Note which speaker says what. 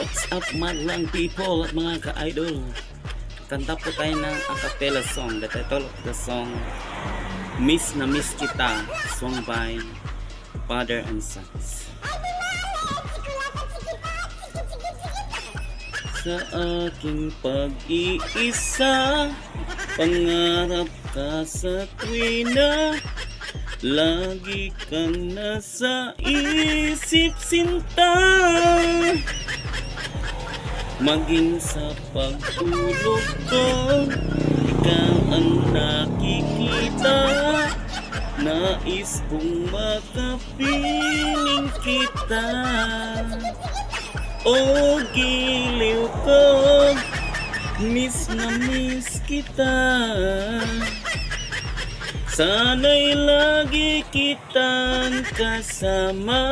Speaker 1: What's up madlang people at mga ka-idol? Kanta po tayo ng a cappella song. The title of the song, Miss na Miss Kita, sung by Father and Sons. Sa aking pag-iisa, pangarap ka sa tuwina, lagi kang nasa isip sinta. Maging sa pagtulog ko, ikaw ang nakikita. Nais kong makapiling kita. O giliw ko, miss na miss kita. Sana'y lagi kitang kasama.